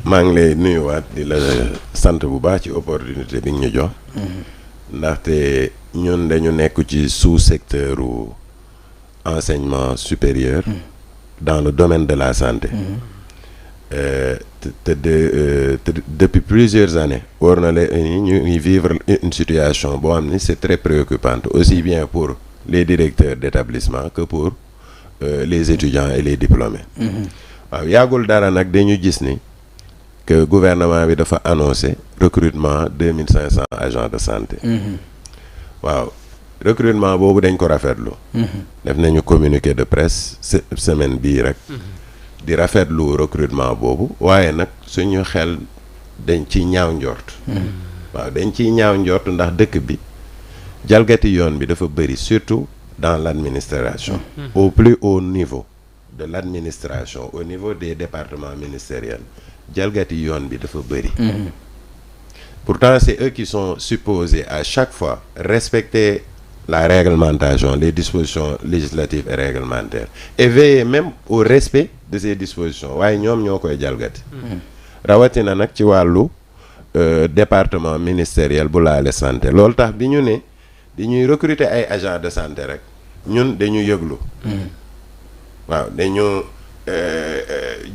maa ngi lay nuyuwaat di la sant bu baax ci opportunité bi nga ñu jox. ndaxte ñun dañu nekk ci sous secteur u enseignement supérieur. dans le domaine de la santé. Depuis plusieurs années war na la ñu ngi vivre une situation boo xam ni c'est très préoccupante aussi bien pour les directeurs d'établissement que pour les étudiants et les diplômés. waaw yàggul dara nag dañu gis ni que gouvernement bi dafa annoncé recrutement 2500 agents de santé. waaw recrutement boobu dañ ko rafetlu. def nañu communiqué de presse semaine bii rek. di rafetlu recrutement boobu waaye nag suñu xel dañ ci ñaaw njort. waaw dañ ciy ñaaw njort ndax dëkk bi jalgati yoon bi dafa bëri surtout dans l'administration. au plus haut niveau de l'administration au niveau des départements ministériels jalgati yoon bi dafa bëri. Pourtant c'est eux qui sont supposés à chaque fois respecter la réglementation, les dispositions législatives et réglementaires et veiller même au respect de ces dispositions waaye ñoom ñoo koy jalgati. rawatina nag ci wàllu département ministériel bu laale santé loolu tax bi ñu ne dañuy recruter ay agents de santé rek ñun dañu yëglu. waaw dañu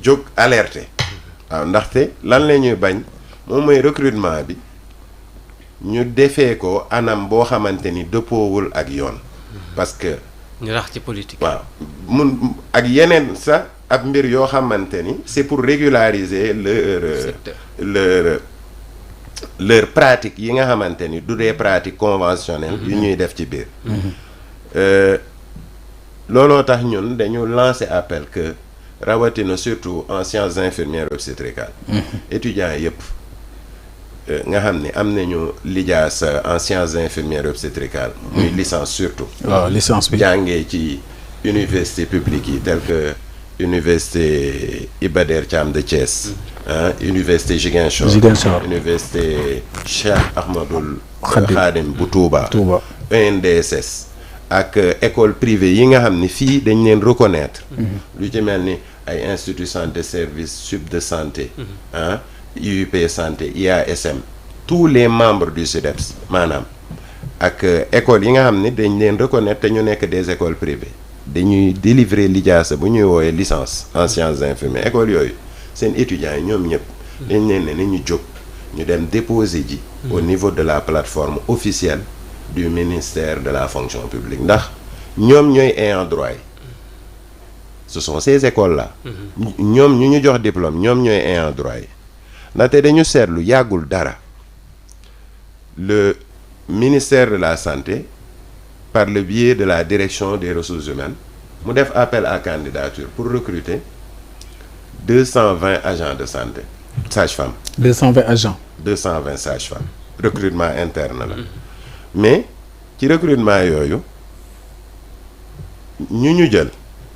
jóg alerter. waaw ndaxte lan la ñuy bañ moom mooy recrutement bi ñu defee ko anam boo xamante ni dëppoowul ak yoon. parce que. ñu rax ci politique. waaw mun ak yeneen sax ab mbir yoo xamante ni c'est pour régulariser leur pratique yi nga xamante ni du des pratiques conventionnelles. yu ñuy def ci biir. looloo tax ñun dañu lancer appel que rawatina surtout en sciences infirmières obstétricales. étudiants yëpp nga xam ni am nañu lijaas en sciences infirmières obstétricales. muy licence surtout. waaw licence bi jàngee ci université publique yi tel que université Iba Der Thiam de Thiès. université Ziguinchor. université Cheikh Ahmadoul Khadim bu Touba. ENDSS. ak école privée yi nga xam ni fii dañ leen reconnaître. lu ci mel ni ay institut santé service sub de santé. IUP santé IASM. tous les membres du SUDEPS maanaam ak école yi nga xam ni dañ leen reconnaître te ñu nekk des écoles privées dañuy délivrer lijaasa bu ñuy woowee licence en sciences infirmières écoles yooyu seen étudiants yi ñoom ñëpp dañ leen ne ñu jóg ñu dem déposer ji au niveau de la plateforme officielle du ministère de la fonction publique ndax ñoom ñooy ayants droit yi ce sont ces écoles là ñoom ñu jox diplôme ñoom ñooy ayants droit yi ndaxte dañu seetlu yàggul dara le ministère de la santé par le biais de la direction des ressources humaines mu def appel à candidature pour recruter 220 agents de santé sages-femmes 220 agents 220 sages-femmes recrutement interne la mais ci recrutement yooyu ñu jël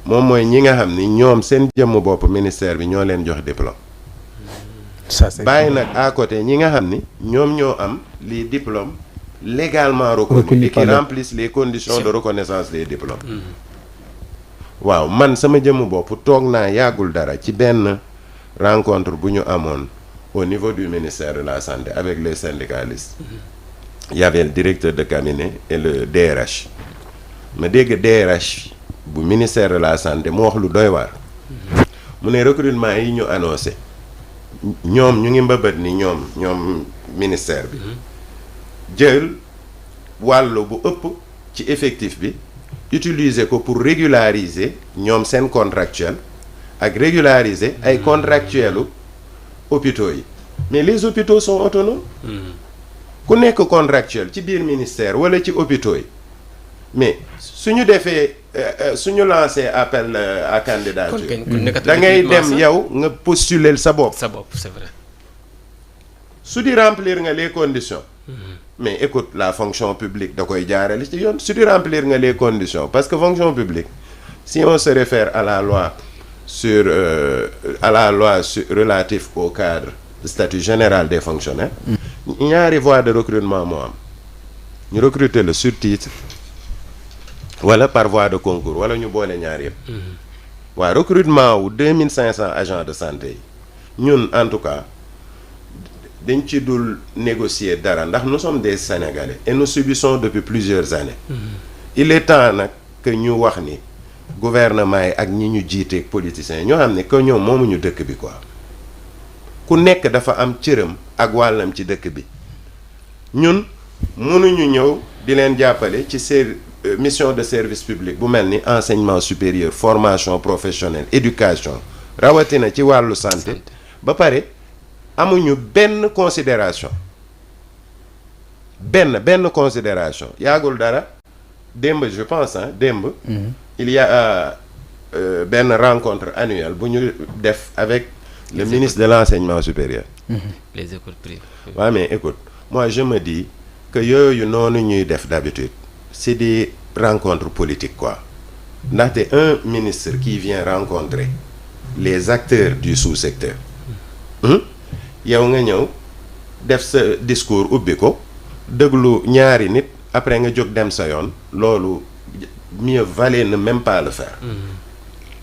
moom mooy ñi nga xam ni ñoom seen jëmm bopp ministère bi ñoo leen jox diplôme bàyyi nag à côté ñi nga xam ni ñoom ñoo am les diplômes légalement reconnus et qui remplissent les conditions de reconnaissance des diplômes. waaw man sama jëmm bopp toog naa yàggul dara ci benn rencontre bu ñu amoon au niveau du ministère de la santé avec les syndicalistes. Il y avait le directeur de cabinet et le DRH ma dégg DRH bu ministère de la santé mu wax lu doy waar. mu ne recrutement yi ñu annoncé ñoom ñu ngi mbëbët ni ñoom ministère bi jël wàllu bu ëpp ci effectif bi utiliser ko pour régulariser ñoom seen contractuel ak régulariser ay contractuelu hôpitaux yi mais les hôpitaux sont autonomes. ku nekk contractuel ci biir ministère wala ci hôpitaux yi mais suñu defee suñu lancé appel à candidature da ngay dem yow nga postuler sa bopp c'est vrai su di remplir nga les conditions mais écoute la fonction publique da koy jaarale ci yoon su di remplir nga les conditions parce que fonction publique si on se réfère à la loi relative au cadre de statut général des fonctionnaires ñaari voies de recrutement moo am ñu recruter le sur titre wala par voie de concours wala ñu boole ñaar yëpp. waa recrutement wu 2500 agents de santé yi ñun en tout cas dañ ci dul négocier dara ndax nous sommes des Sénégalais et nous subissons depuis plusieurs années. Il est temps nag que ñu wax ni gouvernement yi ak ñi ñu jiite politiciens yi ñoo xam ne que ñoom moomuñu dëkk bi quoi ku nekk dafa am cëram ak wàllam ci dëkk bi ñun mënuñu ñëw di leen jàppale ci mission de service public bu mel ni enseignement supérieur formation professionnelle éducation rawatina ci wàllu santé ba pare amuñu benn considération benn considération yaagul dara démb je pense démb il y a benn rencontre annuelle bu ñu def avec le ministre de l'enseignement supérieur. Les écoles privées. Ouais, mais écoute moi je me dis que yooyu noonu ñuy def d'habitude c'est des rencontres politiques quoi ndaxte un ministre qui vient rencontrer les acteurs du sous-secteur yow nga ñëw def sa discours ubbi ko déglu ñaari nit après nga jóg dem sa yoon loolu mieux valait ne même pas le faire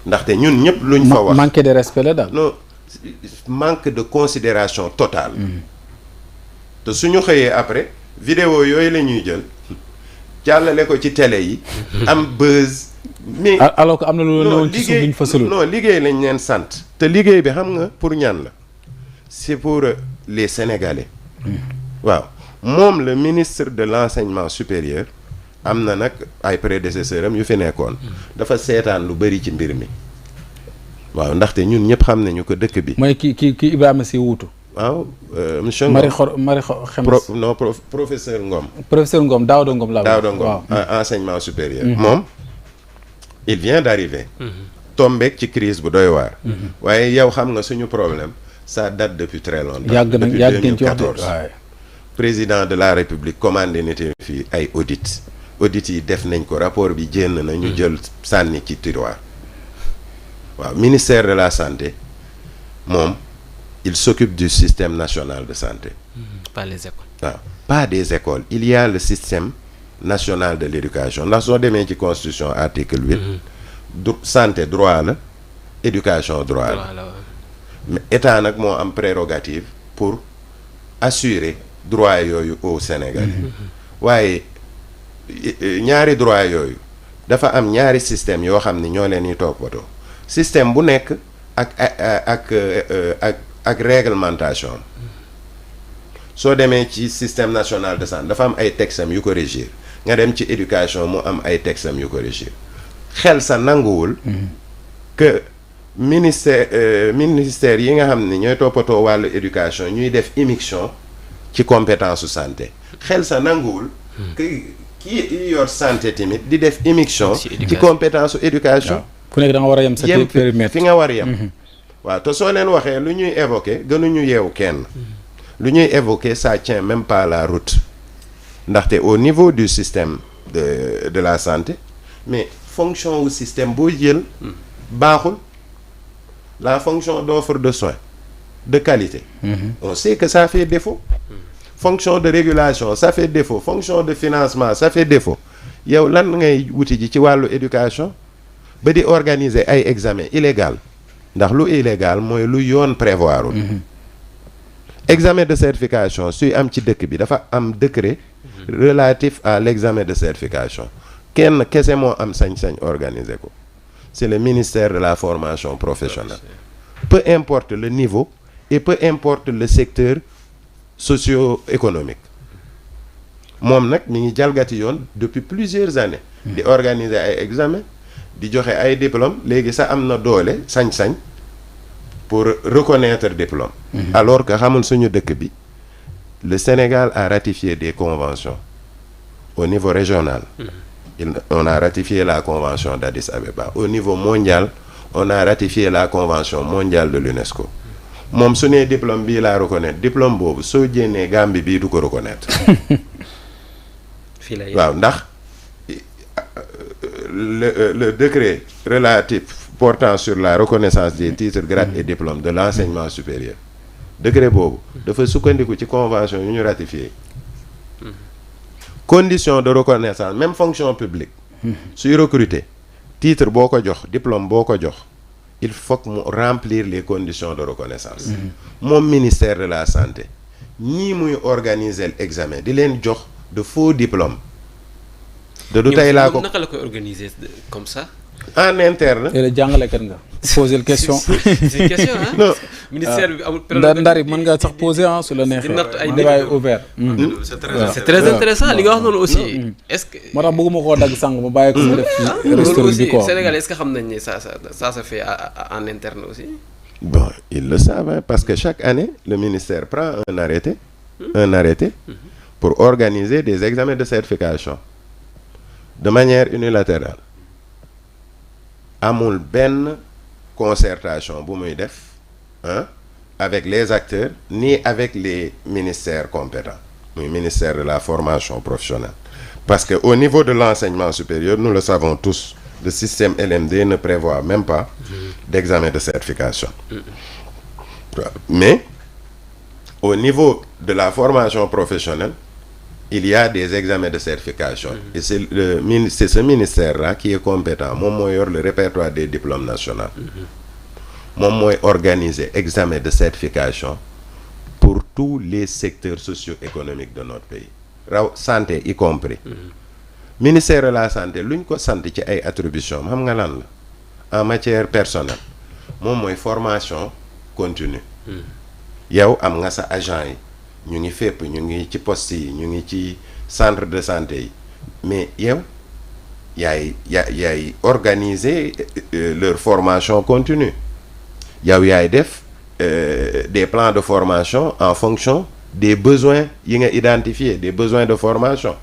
ndaxte ñun ñëpp luñ fa wax manque de respect la daal. non manque de considération totale te suñu xëyee après vidéo yooyu la ñuy jël jàllale ko ci télé yi am buzz mais alors que am na lu newoon ci suuf luñ fa sëlul non liggéey lañ leen sant te liggéey bi xam nga pour ñan la c'est pour les Sénégalais waaw moom le ministre de l'enseignement supérieur am na nag ay prédécesseurs am yu fi nekkoon dafa seetaan lu bari ci mbir mi waaw ndaxte ñun ñëpp xam nañu ko dëkk bi mooy ki Ibrahima Sy wuutu waaw monsieur Ngom professeur Ngom professeur Ngom Daouda Ngom la Daouda Ngom enseignement supérieur moom il vient d'arriver tombeek ci crise bu doy waar waaye yow xam nga suñu problème ça date depuis très longtemps yàgg depuis ngeen ci wax 2014 président de la République commandé nit fii ay audit yi def nañ ko rapport bi jénn na ñu jël sànni ci tiroir waaw ministère de la santé moom il s'occupe du système national de santé pas les écoles waaw pas des écoles il y a le système national de l'éducation ndax soo demee ci constitution article 8 santé droit la éducation droit la mais état nag moo am prérogative pour assurer droit yooyu au Sénégal waaye ñaari droit yooyu dafa am ñaari système yoo xam ni ñoo leen di toppatoo système bu nekk ak réglementation soo demee ci système national de santé dafa am ay textes yu ko régir nga dem ci éducation mu am ay textes yu ko régir xel sa nanguwul que ministère yi nga xam ne ñooy toppatoo wàllu éducation ñuy def immixtion ci compétence su santé xel sa nanguwul que kii yor santé tamit di def immixtion ci compétence su éducation ku nekk da nga war a yem sa périmètre fi nga war a yem waaw te soo leen waxee lu ñuy évoquer gënuñu yeewu kenn lu ñuy évoquer ça tient même pas la route ndaxte au niveau du système de la santé mais fonction wu système boo jël baaxul la fonction d'offre de soins de qualité on sait que ça fait défaut fonction de régulation ça fait défaut fonction de financement ça fait défaut yow lan ngay wuti ji ci wàllu éducation ba di organiser ay examen illégal ndax lu illégal mooy lu yoon prévoirul examen de certification suy am ci dëkk bi dafa am décret relatif à l'examen de certification kenn kese moo am sañ-sañ organiser ko c'est le ministère de la formation professionnelle peu importe le niveau et peu importe le secteur socio-économique moom nag mi ngi jalgati yoon depuis plusieurs années di organiser ay examen di joxe ay diplôme léegi sax am na doole sañ-sañ pour reconnaître diplôme alors que xamul suñu dëkk bi le Sénégal a ratifié des conventions au niveau régional on a ratifié la convention d'Addis Abeba au niveau mondial on a ratifié la convention mondiale de l'UNESCO moom su nee diplôme bii laa reconnaître diplôme boobu soo jénnee Gambie bii du ko reconnaître waaw ndax le décret relatif portant sur la reconnaissance des titres grades et diplômes de l'enseignement supérieur décret boobu dafa sukkandiku ci convention yu ñu ratifié condition de reconnaissance même fonction publique suy recruter titre boo ko jox diplôme boo ko jox il faut que mu remplir les conditions de reconnaissance. Mon ministère de la santé ñii muy organiser l'examen di leen jox de faux diplômes. de du tey laa ko naka la koy organiser comme ça. en interne. yéen jàngalekat nga. poser la question. c'est une question ah. non ministère bi amul. ndari mën nga sax poser su la neexee. di natt ay débat ouvert. c'est très intéressant li nga wax noonu aussi. est-ce que. moo tax bëgguma koo dagg sànq ma bàyyi ko mu def ci restaurant bi quoi. Sénégal est-ce que xam nañ ne ça se fait en interne aussi. Bon, ils le savent hein, parce que chaque année le ministère prend un arrêté pour organiser des examens de certification de manière unilatérale. Amul benn concertation bu muy def hein, avec les acteurs ni avec les ministères compétents, le ministère de la formation professionnelle. Parce que au niveau de l'enseignement supérieur, nous le savons tous, le système LMD ne prévoit même pas d'examen de certification. Mais au niveau de la formation professionnelle, il y a des examens de certification. Et c'est ce ministère-là qui est compétent. Moom mooy yor le répertoire des diplômes nationaux. Moom mooy organiser examen de certification pour tous les secteurs socio-économiques de notre pays. Raw santé y compris. Ministère de la santé luñ ko sant ci ay attributions xam nga lan la en matière personnelle moom mooy formation continue. yow am nga sa agent yi ñu ngi fépp ñu ngi ci poste yi ñu ngi ci centre de santé yi mais yow yaay organiser leur formation continue. yow yaay def des plans de formation en fonction des besoins yi nga identifier, des besoins de formation.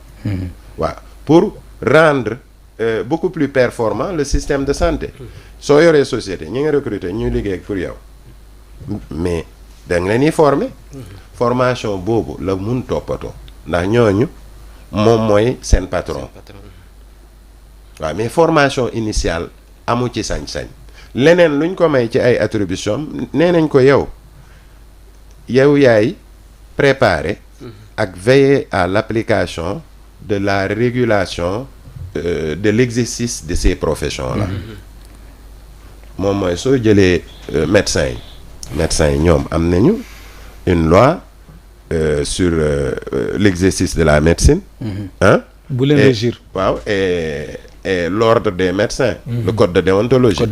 waaw pour rendre beaucoup plus performant le système de santé. soo yoree société ñi nga recruter ñuy liggéey pour yow mais da nga leen di former. formation boobu la mun toppatoo ndax ñooñu moom mooy seen patron. waaw mais formation initiale amu ci sañ-sañ. leneen luñ ko may ci ay attribution nee nañ ko yow yaay préparer ak veiller à l'application de la régulation de l'exercice de ces professions-là. moom mooy soo jëlee médecins yi ñoom am nañu une loi sur l'exercice de la médecine. hein bu leen régir. waaw et l'ordre des médecins. le code de déontologie.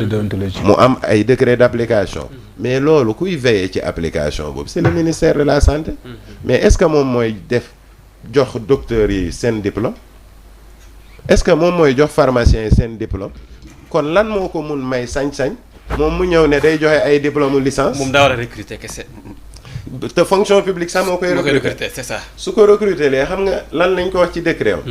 mu am ay décret d'application. mais loolu kuy veiller ci application boobu c'est le ministère de la santé. mais est-ce que moom mooy jox docteurs yi seen diplôme. est-ce que moom mooy jox pharmaciens yi seen diplôme. kon lan moo ko mun may sañ-sañ moom mu ñëw ne day joxe ay diplôme licence. moom daa war a recruter kese. te fonction publique sax moo koy recruter c'est ça. su ko recruter lee xam nga lan lañ ko wax ci décret am.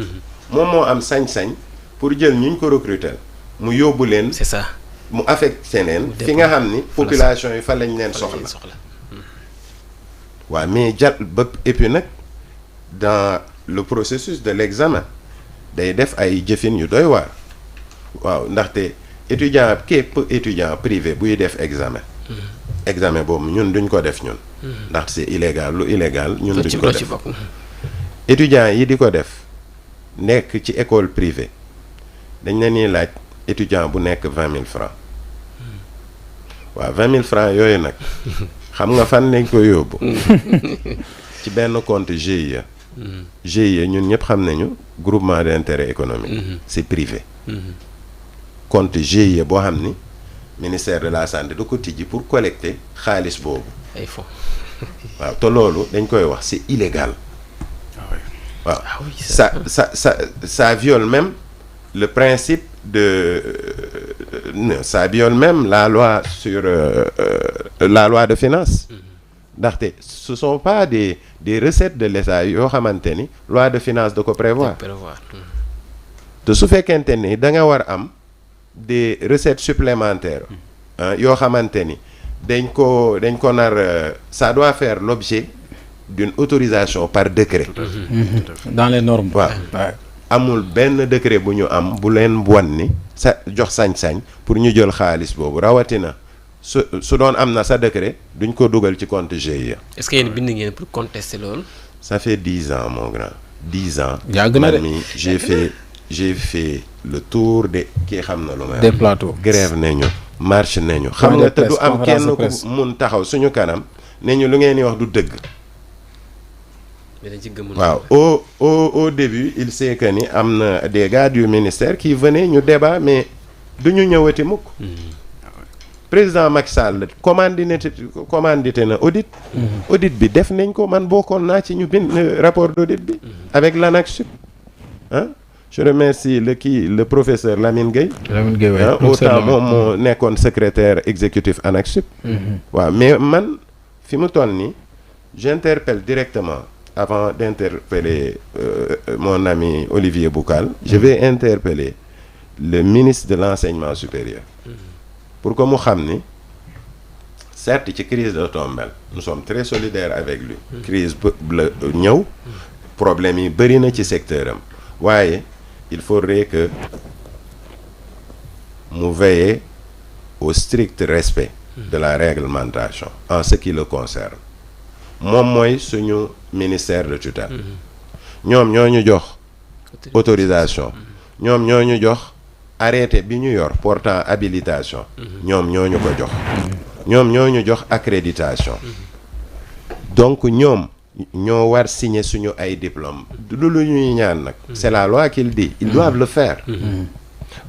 moom moo am sañ-sañ pour jël ñu ko recruter mu yóbbu leen. c'est ça. mu affecté leen fi nga xam ni population yi fa lañ leen soxla. waaw mais et puis nag dans le processus de l'examen day def ay jëfin yu doy waar. waaw ndaxte képp étudiant privé buy def examen. examen boobu ñun duñ ko def ñun. ndax c'est illégal lu illégal ñun duñ ko def. étudiants yi di ko def nekk ci école privée dañ leen ni laaj étudiant bu nekk 20 000 francs. waaw 20 000 francs yooyu nag xam nga fan lañ ko yóbbu. ci benn compte GIE. GIE ñun ñëpp xam nañu groupement d'intérêt économique. c'est privé. compte GIE boo xam ni ministère de la santé da ko tijji pour collecter xaalis boobu. ay fonds. waaw te loolu dañ koy wax c'est illégal. waaw ça viole même le principe ça viole même la loi sur la loi de finances. ndaxte ce sont pas des recettes de l'État yoo xamante ni loi de finances da ko prévoir. te su fekkente ni da nga war am des recettes supplémentaires yoo xamante ni dañ ko nar ça doit faire l'objet d'une autorisation par décret. dans les normes. waaw amul benn décret bu ñu am bu leen wan ni sa jox sañ-sañ pour ñu jël xaalis boobu rawatina su doon am na sa décret duñ ko dugal ci compte GIE. est-ce que yéen bind ngeen pour contester loolu. ça fait 10 ans mon grand 10 ans. yàgg na de j'ai fait le tour de kii xam na lu may des plateaux. grève nañu marche nañu xam nga te du am kenn ku mun taxaw suñu kanam ne ñu lu ngeen di wax du dëgg. waaw au début il sait que ni am na des gars du ministère qui venaient ñu débat mais du ñu ñëwati mukk. président Macky Sall commandité na audit. audit bi def nañ ko man bokkoon naa ci ñu bind rapport d'audit bi. avec l'ANAQ-Sup ah. je remercie le professeur Lamine Gueye. Lamine Gueye waay autant moom moo nekkoon secrétaire exécutif ANAQ-Sup. waaw mais man fi mu toll nii j'interpelle directement avant d'interpeller mon ami Olivier Boucal. je vais interpeller le ministre de l'enseignement supérieur. pour que mu xam ni certes ci crise de tombel nous sommes très solidaires avec lui. crise la ñëw problème yi bëri na ci secteur am waaye il faudrait que mu veiller au strict respect de la réglementation en ce qui le concerne moom mooy suñu ministère de tutelle. ñoom ñoo ñu jox autorisation. ñoom ñoo ñu jox arrêté bi ñu yor portant habilitation. ñoom ñoo ñu ko jox. ñoom ñoo ñu jox accréditation. donc ñoom ñoo war signer suñu ay diplôme du lu ñuy ñaan nag. c'est la loi qui le dit ils doivent le faire.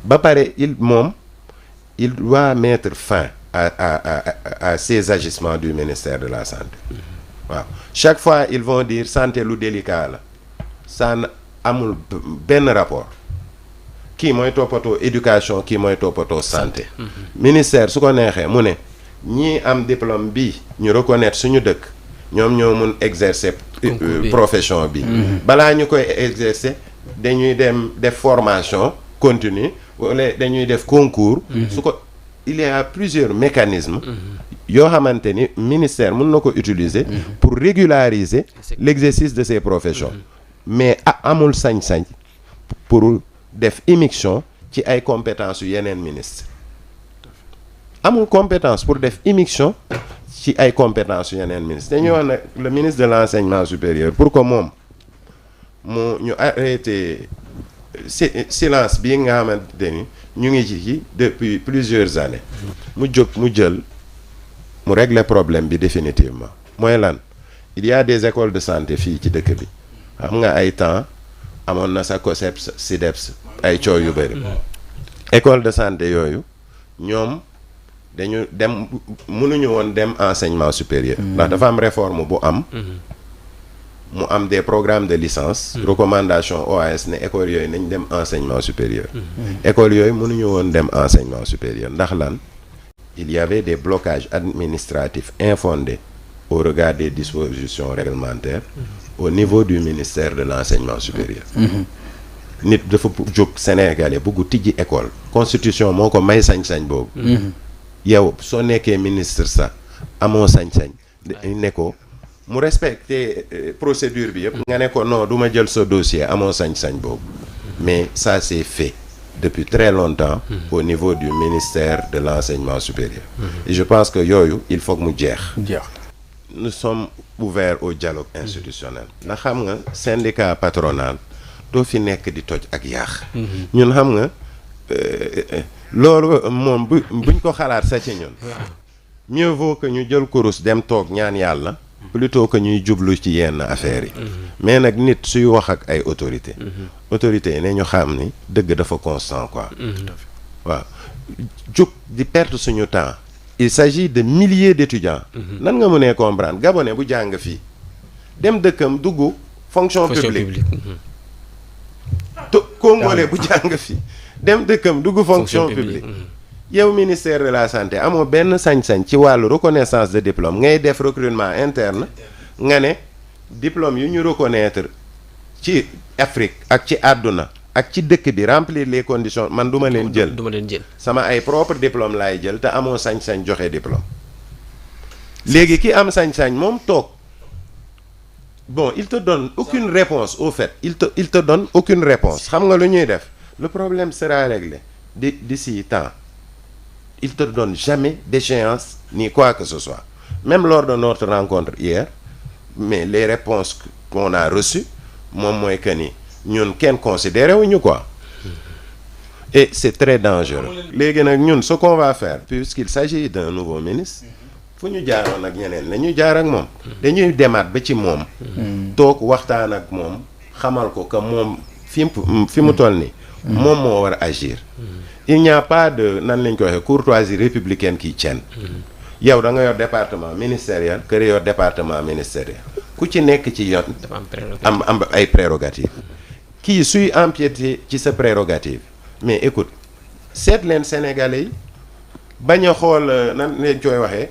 ba pare il doit mettre fin à ces agissements du ministère de la santé. waaw chaque fois ils vont dire santé lu délicat la ça amul benn rapport kii mooy toppatoo éducation kii mooy toppatoo santé. ministère su ko neexee mu ne ñii am diplôme bi ñu reconnaître suñu dëkk ñoom ñoo mun exercer profession bi. balaa ñu koy exercer dañuy dem def formation continue wala dañuy def concours. su ko il y a plusieurs mécanismes. yoo xamante ni ministère mën na ko utiliser. pour régulariser l'exercice de ces professions. mais amul sañ-sañ pour def immixtion ci ay compétences yu yeneen ministre amul compétence pour def immixtion ci ay compétences yu yeneen ministre dañuy wax nag le ministre de l'enseignement supérieur pour que moom ñu arrêté silence bii nga xamante ni ñu ngi ci depuis plusieurs années mu jóg mu jël mu régler problème bi définitivement mooy lan il y a des écoles de santé fii ci dëkk bi xam nga ay temps amoon na sa COSEPS SIDEPS ay coow yu bëri école de santé yooyu ñoom dañu dem mënuñu woon dem enseignement supérieur ndax dafa am réforme bu am mu am des programmes de licence recommandation OAS ne école yooyu nañ dem enseignement supérieur école yooyu mënuñu woon dem enseignement supérieur ndax lan il y avait des blocages administratifs infondés au regard des dispositions réglementaires au niveau du ministère de l'enseignement supérieur. nit dafa jóg sénégalais bëggu tijji école constitution moo ko may sañ-sañ boobu. yow soo nekkee ministre sax amoo sañ-sañ ne ko mu respecter procédure bi yëpp nga ne ko non du ma jël sa dossier amoo sañ-sañ boobu mais ça c'est fait depuis très longtemps au niveau du ministère de l'enseignement supérieur. et je pense que yooyu il faut que mu jeex. nous sommes ouverts au dialogue institutionnel ndax xam nga syndicat patronal doo fi nekk di toj ak yaax ñun xam nga loolu moom buñ ko xalaat sa ci ñun mieux vaut que ñu jël kurus dem toog ñaan yàlla plutôt que ñuy jublu ci yenn affaires yi mais nag nit suy wax ak ay autorités yi ne ñu xam ni dëgg dafa constant quoi waaw jóg di perdre suñu temps il s'agit de milliers d'étudiants nan nga mënee comprendre gabonais bu jàng fii dem dëkkam dugg fonction publique congolais bu jàng fii dem dëkkam dugg fonction publique yow ministère de la santé amoo benn sañ-sañ ci wàllu reconnaissance de diplôme ngay def recrutement interne nga ne diplôme yu ñu reconnaître ci Afrique ak ci àdduna ak ci dëkk bi remplir les conditions man duma leen jël sama ay propre diplôme laay jël te amoo sañ-sañ joxe diplôme léegi ki am sañ-sañ moom toog bon il te donne aucune réponse au fait il te donne aucune réponse xam nga lu ñuy def le problème sera réglé d'ici temps il te donne jamais d'échéance ni quoi que ce soit même lors de notre rencontre hier mais les réponses qu'on a reçues moom mooy que ni ñun kenn considéré wuñu quoi et c'est très dangereux. léegi nag ñun ce qu'on va faire puisqu'il s'agit d'un nouveau ministre fu ñu jaaroon ak ñeneen la ñu jaar ak moom dañuy demaat ba ci moom toog waxtaan ak moom xamal ko que moom fi mu toll nii moom moo war a agir. il n'y a pas de nan lañ ko waxee courtoisie républicaine qui tienne. yow da nga yor département ministériel kër yor département ministériel ku ci nekk ci yoon am ay prérogatives kii suy empiéter ci sa prérogative mais écoute seet leen sénégalais yi bañ a xool nan lañ koy waxee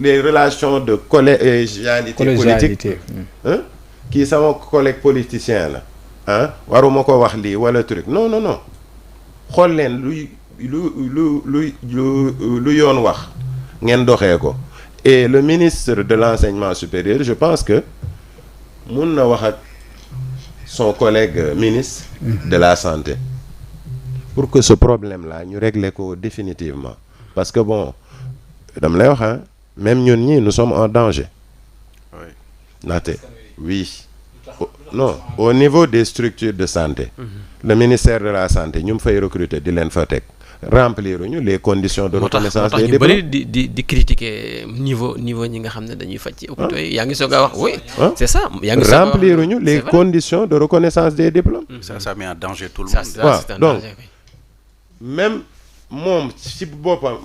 les relations de collégialité politique kii sama collègue politicien la waruma ko wax lii wala truc non xool leen lu yoon wax ngeen doxee ko. et le ministre de l'enseignement supérieur je pense que mun na wax ak son collègue ministre de la santé pour que ce problème là ñu régler ko définitivement parce que bon dama lay wax même ñun ñii nous sommes en danger. ndaxte oui non au niveau des structures de santé le ministère de la santé ñu fay recruter di leen fa teg remplir ñu les conditions de reconnaissance des diplômes. moo tax ñu bëri di critiquer niveau ñi nga xam ne dañuy faj ci hôpitaux yi yaa ngi soog a wax oui c'est ça yaa ngi soog a remplir ñu les conditions de reconnaissance des diplômes. ça met en danger tout le monde. waaw donc même moom ci boppam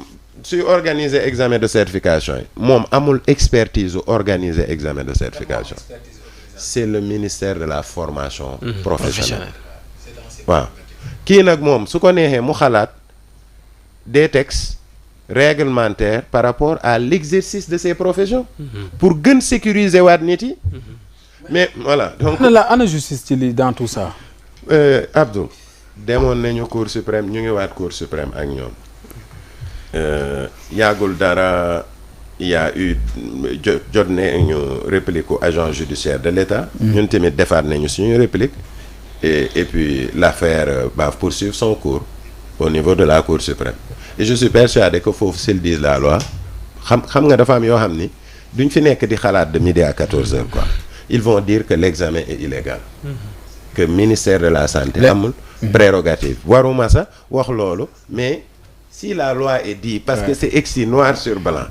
suy organiser examen de certification yi moom amul expertise u organiser examen de certification c'est le ministère de la formation professionnelle. waaw kii nag moom su ko neexee mu xalaat des textes réglementaires par rapport à l'exercice de ces professions pour gën sécuriser waat nit yi mais voilà donc ana justice ci li dans tout ça. Abdou demoon nañu cour suprême ñu ngi waat cour suprême ak ñoom yàggul dara il y a eu jot nañu réplique u agent judiciaire de l'État ñun tamit defaat nañu suñu réplique et puis l'affaire va poursuivre son cours au niveau de la cour suprême et je suis persuadé que foofu s'ils disent la loi xam nga dafa am yoo xam ni duñ fi nekk di xalaat de midi à 14h quoi ils vont dire que l'examen est illégal que ministère de la santé amul prérogative waruma sax wax loolu mais si la loi est dit parce que c'est écrit noir sur blanc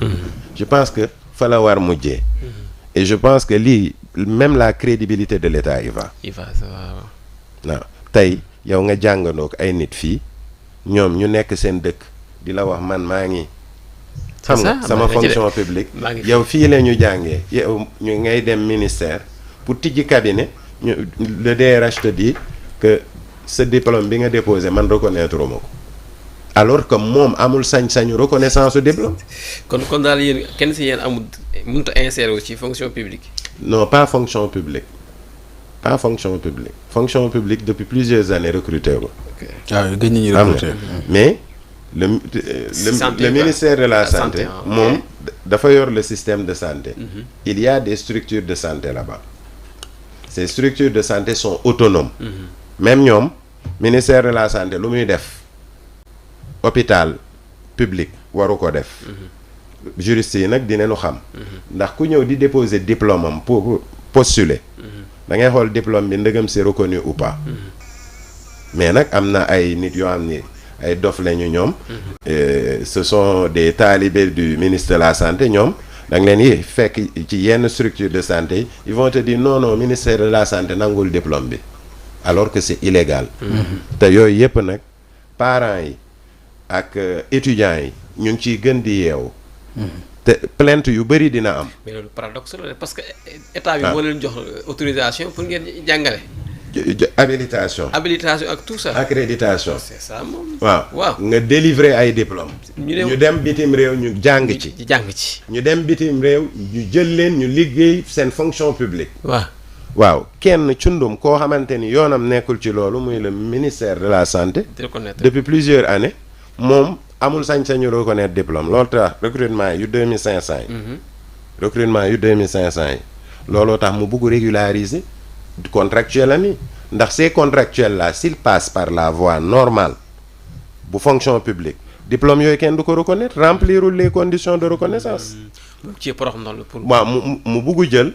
je pense que fa la war mujjee et je pense que lii même la crédibilité de l'État y va waaw tey yow nga jàngandoog ay nit fii ñoom ñu nekk seen dëkk di la wax man maa ngi xam nga sama fonction publique yow fii la ñu jàngee yow ñu ngay dem ministère pour tijji cabinet le DRH te dit que ce diplôme bi nga déposé man reconnaître ma ko alors que moom amul sañ-sañu reconnaissance su diplôme. kon daal yéen kenn si yéen amul mënut a insérer aussi fonction publique. non pas fonction publique fonction publique depuis plusieurs années recruté ko. waaw gën nañu recruter mais le ministère de la santé moom dafa yor le système de santé. il y a des structures de santé là-bas. ces structures de santé sont autonomes. même ñoom ministère de la santé lu muy def. hôpital public waru ko def juriste yi nag dinañu xam ndax ku ñëw di déposer diplôme am pour postuler da ngay xool diplôme bi ndëgam c'est reconnu ou pas mais nag am na ay nit yoo xam ni ay dof lañu ñoom ce sont des talibés du ministre de la santé ñoom da nga leen yi fekk ci yenn structure de santé yi ils vont te dire non ministère de la santé nangul diplôme bi alors que c'est illégal te yooyu yëpp nag parents yi ak étudiants yi ñu ngi ciy gën di yeewu te plainte yu bëri dina am. mais loolu paradoxe la parce que état bi moo leen jox autorisation pour ngeen jàngale. habilitation ak tout ça. accréditation c'est ça moom. waaw nga délivrer ay diplôme ñu dem bitim réew ñu jàng ci. ñu dem bitim réew ñu jël leen ñu liggéey seen fonction publique. waaw kenn cundum koo xamante ni yoonam nekkul ci loolu muy le ministère de la santé. depuis plusieurs années. moom amul sañ-sañu reconnaître diplôme loolu tax recrutement yu 2500 yi. recrutement yu 2500 yi. looloo tax mu bugg régulariser contractuel am yi ndax ces contractuels là s'ils passent par la voie normale bu fonction publique diplôme yooyu kenn du ko reconnaître remplirul les conditions de reconnaissance. ci porox ndol pour. waaw mu bugg jël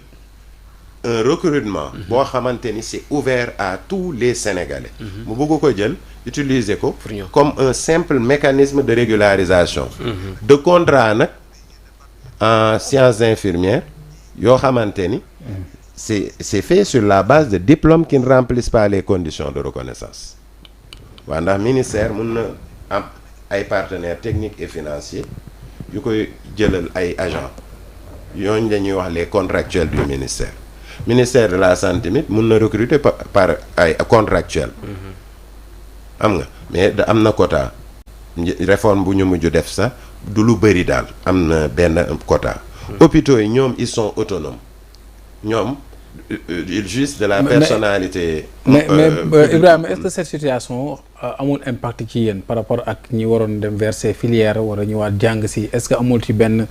un recrutement boo xamante ni c'est ouvert à tous les Sénégalais mu bëgg ko jël utiliser ko comme un simple mécanisme de régularisation de contrat nag en sciences infirmières yoo xamante ni c'est fait sur la base de diplômes qui ne remplissent pas les conditions de reconnaissance waaw ndax ministère mun na am ay partenaires techniques et financiers yu koy jëlal ay agents yooñu dañuy wax les contractuels du ministère de la santé mit mun na recruter par ay contractuels am nga mais da am na quota réforme bu ñu mujj def sax du lu bëri daal am na benn quota hôpitaux yi ñoom ils sont autonomes ñoom ils jouissent de la personnalité mais Ibrahima est-ce que cette situation amul impact ci yéen par rapport ak ñi waroon dem vers ces filières wala ñu waat jàng si est-ce que amul ci benn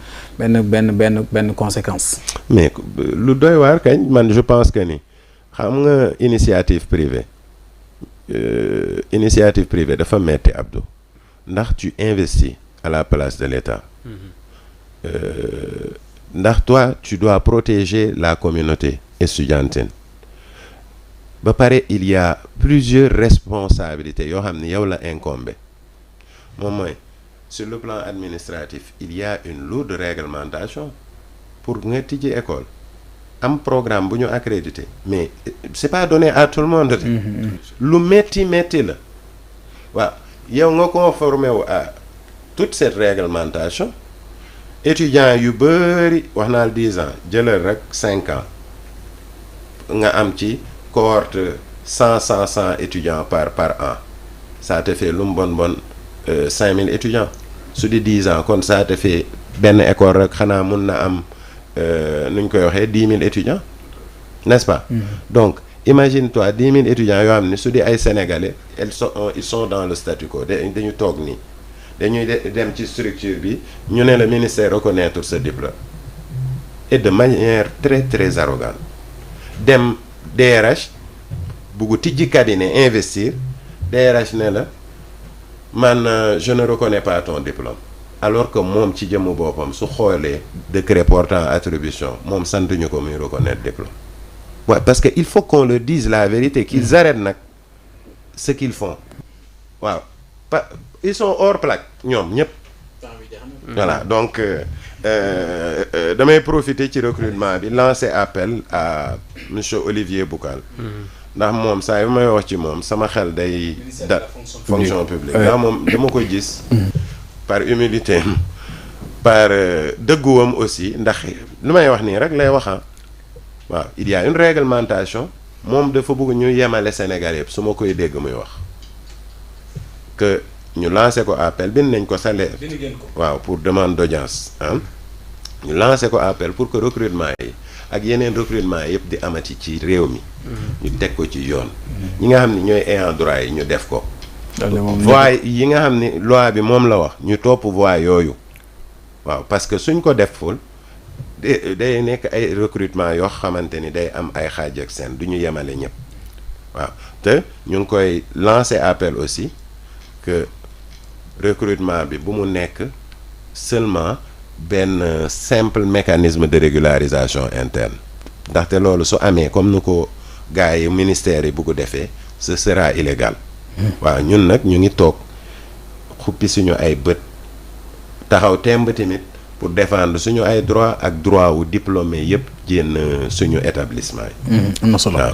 conséquence mais lu doy waar kañ man je pense que ni xam nga initiative privée dafa metti Abdou ndax tu investis à la place de l'État ndax toi tu dois protéger la communauté estudiantine ba pare il y a plusieurs responsabilités yoo xam ne yow la incombé moom mooy sur le plan administratif il y a une lourde réglementation pour nga tijji école am programme bu ñu accrédité mais c'est pas donné à tout le monde lu metti la waaw yow nga conformé wu à toute cette réglementation étudiants yu bëri wax naa 10 ans jëlal rek 5 ans nga am ci cohorte 100 étudiants par an ça te fait lu mu bon 5000 étudiants su di 10 ans kon ça te fait benn école rek xanaa mun na am nu ñu koy waxee 10 000 étudiants n'est-ce pas donc imagine-toi 10 000 étudiants yoo xam ne su di ay sénégalais ils sont dans le statu quo dañu toog nii dañuy dem ci structure bi ñu ne le ministère reconnaître ce diplôme et de manière très très arrogante dem DRH buggu tijji cabinet investir DRH ne la man je ne reconnais pas ton diplôme alors que moom ci jëmmu boppam su xoolee décret portant attribution moom santuñu ko muy reconnaître diplôme waaw parce que il faut qu'on leur dise la vérité qu'ils arrêtent nag ce qu'ils font waaw ils sont hors plaque ñoom ñëpp voilà donc damay profiter ci recrutement bi lancer appel à monsieur Olivier Boucal ndax moom saa yu may wax ci moom sama xel day fonction publique ndax moom dama ko gis par humilité par dëgguwam aussi ndax lu may wax nii rek lay waxa waaw il y a une réglementation moom dafa bëgg ñu yemale Sénégal yëpp su ma koy dégg muy wax que ñu lancé ko appel bind nañ ko salaire waaw pour demande d'audience ñu lancé ko appel pour que recrutement yi ak yeneen recrutement yëpp di amati ci réew mi ñu teg ko ci yoon ñi nga xam ne ñooy ayant droit yi ñu def ko voie yi nga xam ne loi bi moom la wax ñu topp voie yooyu waaw parce que suñ ko deful day nekk ay recrutement yoo xamante ni day am ay xaaj ak seen du ñu yemale ñëpp waaw te ñu ngi koy lancer appel aussi que recrutement bi bu mu nekk seulement benn simple mécanisme de régularisation interne ndaxte loolu su amee comme nu ko gars yi ministères yi bu ko defee ce sera illégal waaw ñun nag ñu ngi toog xuppi suñu ay bët taxaw temb tamit pour défendre suñu ay droit ak droit wu diplômé yëpp jénn suñu établissement yi. am na solo waaw.